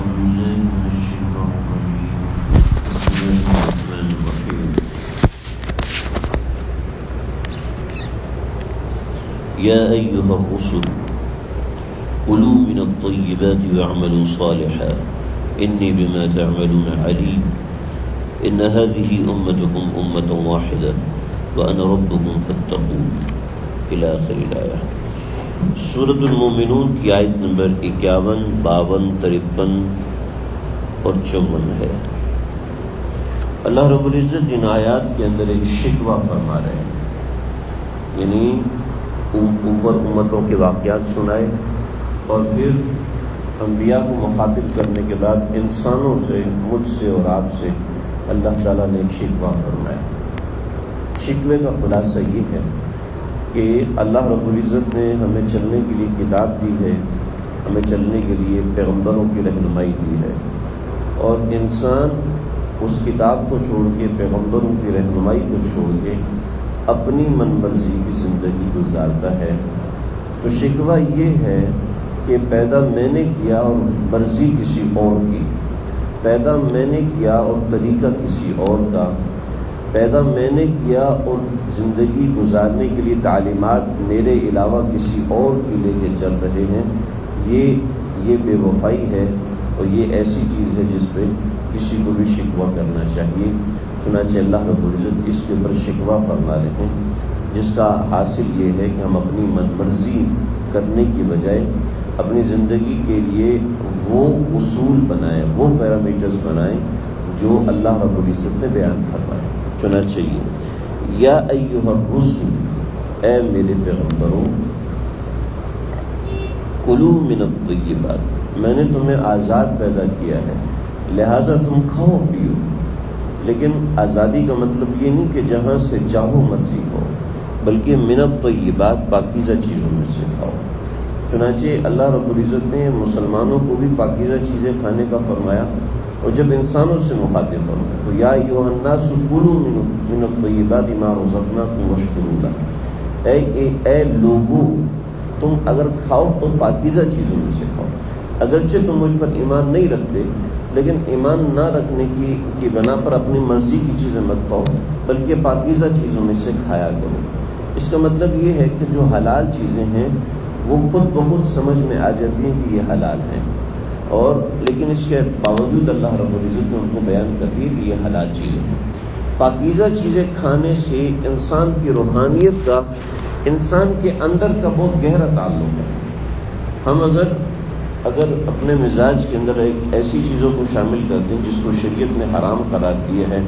أعوذ بالله من الشيطان الرجيم. بسم الله الرحمن الرحيم. يا أيها الرسل كلوا من الطيبات واعملوا صالحا إني بما تعملون عليم. إن هذه أمتكم أمة واحدة وأنا ربكم فاتقون إلى آخر الآية. سورۃ المومنون کی آیت نمبر 51، 52، 53 اور 54 ہے۔ اللہ رب العزت ان آیات کے اندر ایک شکوہ فرما رہے ہیں، یعنی اوپر امتوں کے واقعات سنائے اور پھر انبیاء کو مخاطب کرنے کے بعد انسانوں سے، مجھ سے اور آپ سے اللہ تعالیٰ نے ایک شکوہ فرمایا۔ شکوے کا خلاصہ یہ ہے کہ اللہ رب العزت نے ہمیں چلنے کے لیے کتاب دی ہے، ہمیں چلنے کے لیے پیغمبروں کی رہنمائی دی ہے، اور انسان اس کتاب کو چھوڑ کے، پیغمبروں کی رہنمائی کو چھوڑ کے اپنی من مرضی کی زندگی گزارتا ہے۔ تو شکوہ یہ ہے کہ پیدا میں نے کیا اور مرضی کسی اور کی، پیدا میں نے کیا اور طریقہ کسی اور کا، پیدا میں نے کیا اور زندگی گزارنے کے لیے تعلیمات میرے علاوہ کسی اور کی لے کے چل رہے ہیں۔ یہ بے وفائی ہے، اور یہ ایسی چیز ہے جس پہ کسی کو بھی شکوہ کرنا چاہیے۔ چنانچہ اللہ رب العزت اس کے اوپر شکوہ فرما رہے ہیں، جس کا حاصل یہ ہے کہ ہم اپنی من مرضی کرنے کی بجائے اپنی زندگی کے لیے وہ اصول بنائیں، وہ پیرامیٹرز بنائیں جو اللہ رب العزت نے بیان فرمائے۔ چنانچہ یا ایھا الرسل، اے میرے پیغمبروں، کلوا من الطیبات، میں نے تمہیں آزاد پیدا کیا ہے، لہٰذا تم کھاؤ پیو۔ لیکن آزادی کا مطلب یہ نہیں کہ جہاں سے چاہو مرضی ہو، بلکہ من الطیبات، پاکیزہ چیزوں میں سے کھاؤ۔ چنانچہ اللہ رب العزت نے مسلمانوں کو بھی پاکیزہ چیزیں کھانے کا فرمایا، اور جب انسانوں سے مخاطب فرمایا تو یا ایھا الناس کلوا من الطیبات ما رزقناکم واشکروا لہ، اے لوگوں، تم اگر کھاؤ تو پاکیزہ چیزوں میں سے کھاؤ۔ اگرچہ تم مجھ پر ایمان نہیں رکھتے، لیکن ایمان نہ رکھنے کی بنا پر اپنی مرضی کی چیزیں مت کھاؤ، بلکہ پاکیزہ چیزوں میں سے کھایا کرو۔ اس کا مطلب یہ ہے کہ جو حلال چیزیں ہیں وہ خود بخود سمجھ میں آ جاتی ہیں کہ یہ حلال ہیں، اور لیکن اس کے باوجود اللہ رب العزت نے ان کو بیان کر دیا کہ یہ حلال چیزیں ہیں۔ پاکیزہ چیزیں کھانے سے انسان کی روحانیت کا، انسان کے اندر کا بہت گہرا تعلق ہے۔ ہم اگر اپنے مزاج کے اندر ایسی چیزوں کو شامل کر دیں جس کو شریعت نے حرام قرار دیا ہے،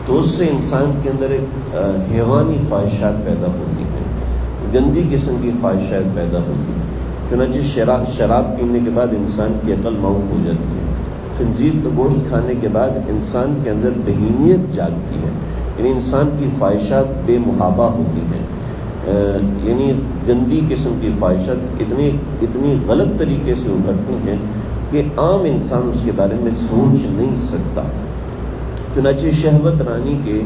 تو اس سے انسان کے اندر ایک حیوانی خواہشات پیدا ہوتی ہیں، گندی قسم کی خواہشات پیدا ہوتی ہیں۔ چنانچہ شراب پینے کے بعد انسان کی عقل معاف ہو جاتی ہے، خنزیر کا گوشت کھانے کے بعد انسان کے اندر بہیمیت جاگتی ہے، یعنی انسان کی خواہشات بے محابہ ہوتی ہیں، یعنی گندی قسم کی خواہشات اتنی غلط طریقے سے ابھرتی ہیں کہ عام انسان اس کے بارے میں سوچ نہیں سکتا۔ چنانچہ شہوت رانی کے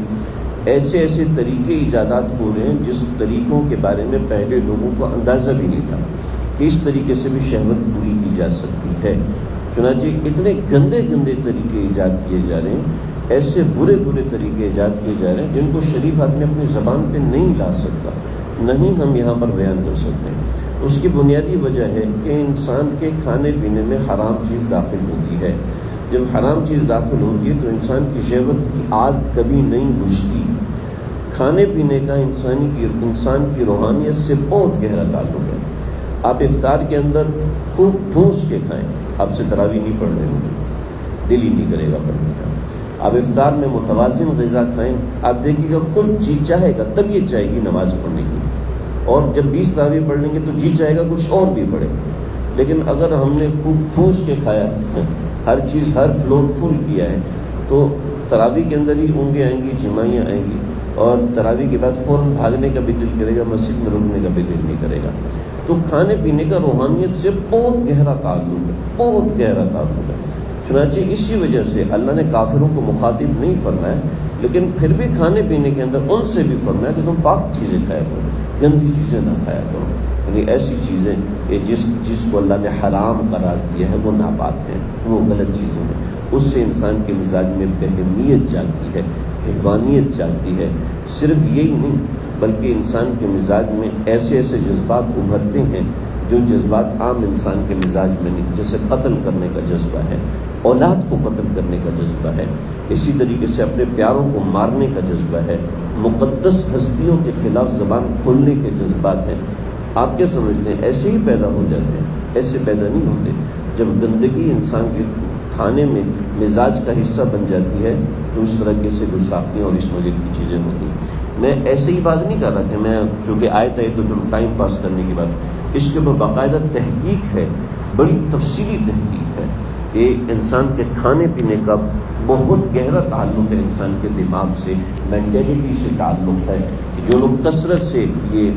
ایسے طریقے ایجادات ہو رہے ہیں جس طریقوں کے بارے میں پہلے لوگوں کو اندازہ بھی نہیں تھا کہ اس طریقے سے بھی شہوت پوری کی جا سکتی ہے۔ چنانچہ اتنے گندے طریقے ایجاد کیے جا رہے ہیں، ایسے برے طریقے ایجاد کیے جا رہے ہیں جن کو شریف آدمی اپنی زبان پہ نہیں لا سکتا، نہیں ہم یہاں پر بیان کر سکتے۔ اس کی بنیادی وجہ ہے کہ انسان کے کھانے پینے میں حرام چیز داخل ہوتی ہے۔ جب حرام چیز داخل ہوتی ہے تو انسان کی شہوت کی آگ کبھی نہیں بجھتی۔ کھانے پینے کا انسان کی روحانیت سے بہت گہرا تعلق ہے۔ آپ افطار کے اندر خوب ٹھوس کے کھائیں، آپ سے تراویح نہیں پڑھ رہے ہوں گے، دل ہی نہیں کرے گا پڑھنے کا۔ آپ افطار میں متوازن غذا کھائیں، آپ دیکھیے گا خود جی چاہے گا، طبیعت چاہے گی نماز پڑھنے کی، اور جب 20 تراویح پڑھ لیں گے تو جی چاہے گا کچھ اور بھی پڑھے۔ لیکن اگر ہم نے خوب ٹھوس کے کھایا، ہر چیز، ہر فلور فل کیا ہے، تو تراویح کے اندر ہی اونگیں آئیں گی، جمائیاں آئیں گی، اور تراویح کے بعد فوراً بھاگنے کا بھی دل کرے گا، مسجد میں رکنے کا بھی دل نہیں کرے گا۔ تو کھانے پینے کا روحانیت سے بہت گہرا تعلق ہے، بہت گہرا تعلق ہے۔ چنانچہ اسی وجہ سے اللہ نے کافروں کو مخاطب نہیں فرمایا، لیکن پھر بھی کھانے پینے کے اندر ان سے بھی فرمایا کہ تم پاک چیزیں کھایا کرو، گندی چیزیں نہ کھایا کرو، یعنی ایسی چیزیں کہ جس کو اللہ نے حرام قرار دیا ہے وہ ناپاک ہیں، وہ غلط چیزیں ہیں، اس سے انسان کے مزاج میں بہیمیت جاگتی ہے، حیوانیت جاگتی ہے۔ صرف یہی نہیں بلکہ انسان کے مزاج میں ایسے جذبات ابھرتے ہیں جو جذبات عام انسان کے مزاج میں نہیں، جیسے قتل کرنے کا جذبہ ہے، اولاد کو قتل کرنے کا جذبہ ہے، اسی طریقے سے اپنے پیاروں کو مارنے کا جذبہ ہے، مقدس ہستیوں کے خلاف زبان کھولنے کے جذبات ہیں۔ آپ کیا سمجھتے ہیں ایسے ہی پیدا ہو جاتے ہیں؟ ایسے پیدا نہیں ہوتے۔ جب گندگی انسان کے کھانے میں مزاج کا حصہ بن جاتی ہے تو اس طرح سے گستاخیاں اور اس وجہ کی چیزیں ہوتی ہیں۔ میں ایسے ہی بات نہیں کر رہا کہ میں چونکہ آیت ہے تو چلو ٹائم پاس کرنے کی بات، اس کے اوپر باقاعدہ تحقیق ہے، بڑی تفصیلی تحقیق ہے۔ یہ انسان کے کھانے پینے کا بہت گہرا تعلق ہے انسان کے دماغ سے، مینٹیلٹی سے تعلق ہے۔ جو لوگ کثرت سے یہ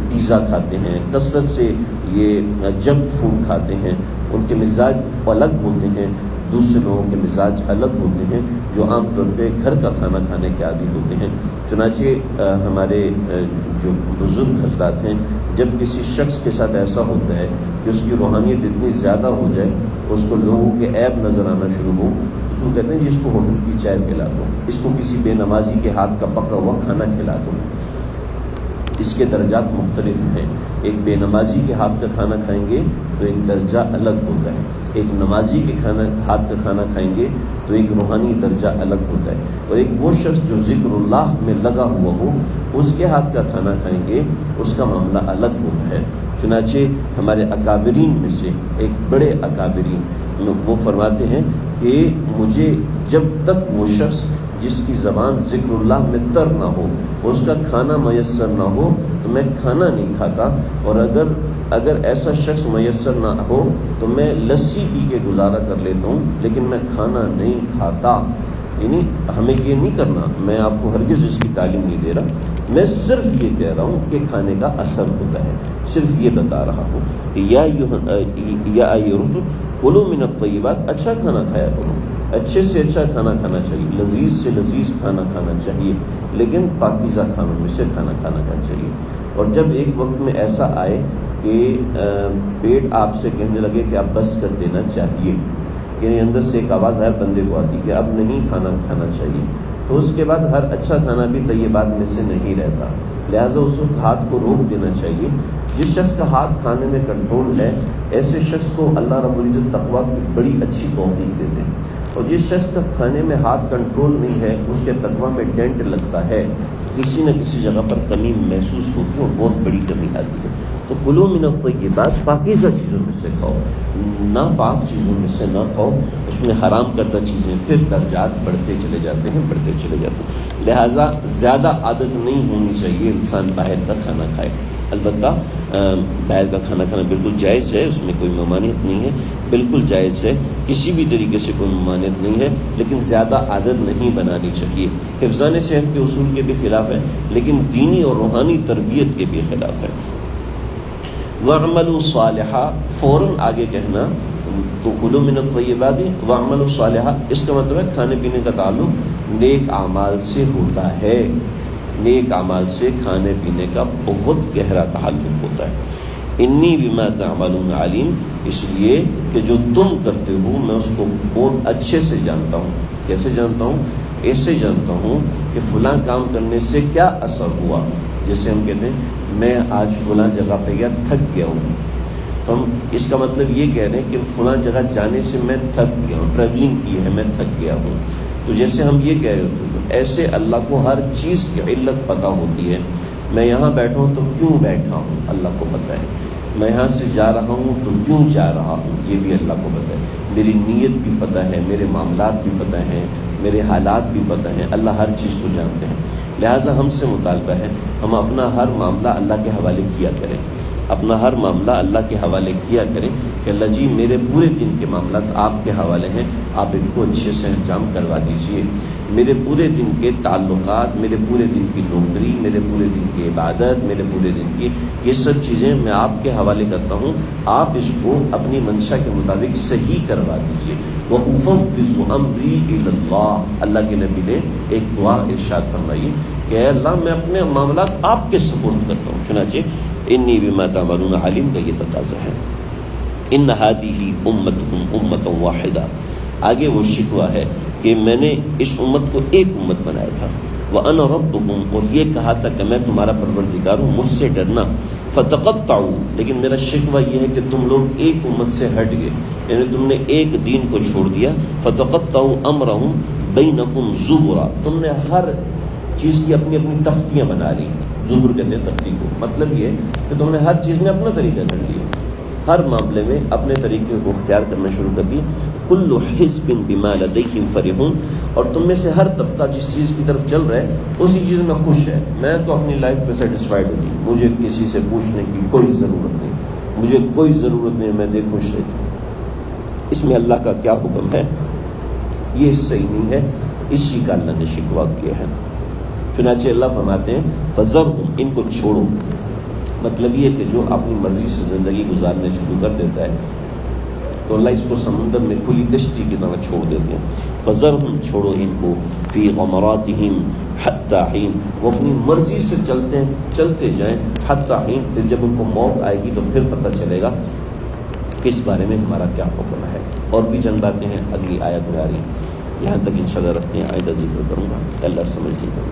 پیزا کھاتے ہیں، کثرت سے یہ جنک فوڈ کھاتے ہیں، ان کے مزاج الگ ہوتے ہیں، دوسرے لوگوں کے مزاج الگ ہوتے ہیں جو عام طور پہ گھر کا کھانا کھانے کے عادی ہوتے ہیں۔ چنانچہ ہمارے جو بزرگ حضرات ہیں، جب کسی شخص کے ساتھ ایسا ہوتا ہے کہ اس کی روحانیت اتنی زیادہ ہو جائے، اس کو لوگوں کے عیب نظر آنا شروع ہو، تو جو کہتے ہیں جس کو ہوٹل کی چائے پلا دو، اس کو کسی بے نمازی کے ہاتھ کا پکا ہوا کھانا کھلا دو۔ اس کے درجات مختلف ہیں۔ ایک بے نمازی کے ہاتھ کا کھانا کھائیں گے تو ایک درجہ الگ ہوتا ہے، ایک نمازی کے ہاتھ کا کھانا کھائیں گے تو ایک روحانی درجہ الگ ہوتا ہے، اور ایک وہ شخص جو ذکر اللہ میں لگا ہوا ہو اس کے ہاتھ کا کھانا کھائیں گے، اس کا معاملہ الگ ہوتا ہے۔ چنانچہ ہمارے اکابرین میں سے ایک بڑے اکابرین وہ فرماتے ہیں کہ مجھے جب تک وہ شخص جس کی زبان ذکر اللہ میں تر نہ ہو، اس کا کھانا میسر نہ ہو تو میں کھانا نہیں کھاتا، اور اگر ایسا شخص میسر نہ ہو تو میں لسی پی کے گزارا کر لیتا ہوں، لیکن میں کھانا نہیں کھاتا۔ یعنی ہمیں یہ نہیں کرنا، میں آپ کو ہرگز اس کی تعلیم نہیں دے رہا، میں صرف یہ کہہ رہا ہوں کہ کھانے کا اثر ہوتا ہے، صرف یہ بتا رہا ہوں کہ یا رسل کلوا من الطیبات، اچھا کھانا کھایا کرو، اچھے سے اچھا کھانا کھانا چاہیے، لذیذ سے لذیذ کھانا کھانا چاہیے، لیکن پاکیزہ کھانوں میں سے کھانا کھانا چاہیے۔ اور جب ایک وقت میں ایسا آئے کہ پیٹ آپ سے کہنے لگے کہ اب بس کر دینا چاہیے، یعنی اندر سے ایک آواز ہر بندے کو آتی کہ اب نہیں کھانا کھانا چاہیے، تو اس کے بعد ہر اچھا کھانا بھی طیبات میں سے نہیں رہتا، لہٰذا اس وقت ہاتھ کو روک دینا چاہیے۔ جس شخص کا ہاتھ کھانے میں کنٹرول ہے، ایسے شخص کو اللہ رب العزت تقویٰ کی بڑی اچھی توفیق دیتے ہیں، اور جس شخص کا کھانے میں ہاتھ کنٹرول نہیں ہے، اس کے تقویٰ میں ڈینٹ لگتا ہے، کسی نہ کسی جگہ پر کمی محسوس ہوتی ہے اور بہت بڑی کمی آتی ہے۔ تو کلوا من الطیبات، پاکیزہ چیزوں میں سے کھاؤ، ناپاک چیزوں میں سے نہ کھاؤ، اس میں حرام کردہ چیزیں، پھر درجات بڑھتے چلے جاتے ہیں۔ لہٰذا زیادہ عادت نہیں ہونی چاہیے انسان باہر کا کھانا کھائے۔ البتہ باہر کا کھانا کھانا بالکل جائز ہے، اس میں کوئی ممانعت نہیں ہے، بالکل جائز ہے، کسی بھی طریقے سے کوئی ممانعت نہیں ہے، لیکن زیادہ عادت نہیں بنانی چاہیے۔ حفظان صحت کے اصول کے بھی خلاف ہے، لیکن دینی اور روحانی تربیت کے بھی خلاف ہے۔ وَاعْمَلُوا صَالِحًا، فوراً آگے کہنا تو کلوا من الطیبات وَاعْمَلُوا صَالِحًا، اس کا مطلب ہے کھانے پینے کا تعلق نیک اعمال سے ہوتا ہے، نیک اعمال سے کھانے پینے کا بہت گہرا تعلق ہوتا ہے۔ انی بما تعملون علیم، اس لیے کہ جو تم کرتے ہو میں اس کو بہت اچھے سے جانتا ہوں۔ کیسے جانتا ہوں؟ ایسے جانتا ہوں کہ فلاں کام کرنے سے کیا اثر ہوا۔ جیسے ہم کہتے ہیں میں آج فلاں جگہ پہ گیا، تھک گیا ہوں، تو ہم اس کا مطلب یہ کہہ رہے ہیں کہ فلاں جگہ جانے سے میں تھک گیا ہوں، ٹریولنگ کی ہے، میں تھک گیا ہوں۔ تو جیسے ہم یہ کہہ رہے ہوتے ہیں، تو ایسے اللہ کو ہر چیز کی علت پتہ ہوتی ہے۔ میں یہاں بیٹھا ہوں تو کیوں بیٹھا ہوں، اللہ کو پتہ ہے۔ میں یہاں سے جا رہا ہوں تو کیوں جا رہا ہوں، یہ بھی اللہ کو پتہ ہے۔ میری نیت بھی پتہ ہے، میرے معاملات بھی پتہ ہیں، میرے حالات بھی پتہ ہیں، اللہ ہر چیز کو جانتے ہیں۔ لہٰذا ہم سے مطالبہ ہے ہم اپنا ہر معاملہ اللہ کے حوالے کیا کریں۔ اپنا ہر معاملہ اللہ کے حوالے کیا کریں کہ اللہ جی میرے پورے دن کے معاملات آپ کے حوالے ہیں، آپ ان کو اچھے سے انجام کروا دیجئے، میرے پورے دن کے تعلقات، میرے پورے دن کی نوکری، میرے پورے دن کی عبادت، میرے پورے دن کی یہ سب چیزیں میں آپ کے حوالے کرتا ہوں، آپ اس کو اپنی منشا کے مطابق صحیح کروا دیجئے۔ وَأُفَوِّضُ أَمْرِي إِلَى اللَّهِ، اللہ کے نبی نے ایک دعا ارشاد فرمائی کہ اے اللہ میں اپنے معاملات آپ کے سپرد کرتا ہوں۔ چنانچہ انی بما تعملون علیم کا یہ تقاضا ہے۔ ان هذه امتکم امۃ واحدہ، آگے وہ شکوہ ہے کہ میں نے اس امت کو ایک امت بنایا تھا، وَأَنَا رَبُّكُمْ، اور یہ کہا تھا کہ میں تمہارا پروردگار ہوں، مجھ سے ڈرنا، فَتَقَطَّعُوا، لیکن میرا شکوہ یہ ہے کہ تم لوگ ایک امت سے ہٹ گئے، یعنی تم نے ایک دین کو چھوڑ دیا، فَتَقَطَّعُوا أَمْرَهُمْ بَيْنَكُمْ زُبُرًا، تم نے ہر چیز کی اپنی اپنی تختیاں بنا لی، زبر کہتے ہیں تختی کو، مطلب یہ کہ تم نے ہر چیز میں اپنا طریقہ کر لیا، ہر معاملے میں اپنے طریقے کو اختیار کرنا شروع کر دی۔ کل حزب بما لدیہم فرحون، اور تم میں سے ہر طبقہ جس چیز کی طرف چل رہا ہے اسی چیز میں خوش ہے، میں تو اپنی لائف پہ سیٹسفائیڈ ہوں، مجھے کسی سے پوچھنے کی کوئی ضرورت نہیں، مجھے کوئی ضرورت نہیں، میں دے خوش ہے۔ اس میں اللہ کا کیا حکم ہے؟ یہ صحیح نہیں ہے، اسی کا اللہ نے شکوہ کیا ہے۔ چنانچہ اللہ فرماتے ہیں فذرہم، ان کو چھوڑو، مطلب یہ کہ جو اپنی مرضی سے زندگی گزارنے شروع کر دیتا ہے تو اللہ اس کو سمندر میں کھلی کشتی کی طرح چھوڑ دیتے ہیں۔ فذرہم، چھوڑو ان کو، فی غمراتہم حتی حین، وہ اپنی مرضی سے چلتے جائیں، حتی حین، پھر جب ان کو موت آئے گی تو پھر پتہ چلے گا کہ اس بارے میں ہمارا کیا حکم ہے۔ اور بھی چند باتیں ہیں اگلی آیت میں آ رہی، یہاں تک انشاءاللہ رکھتے ہیں، آئندہ ذکر کروں گا، اللہ سمجھ لے گا۔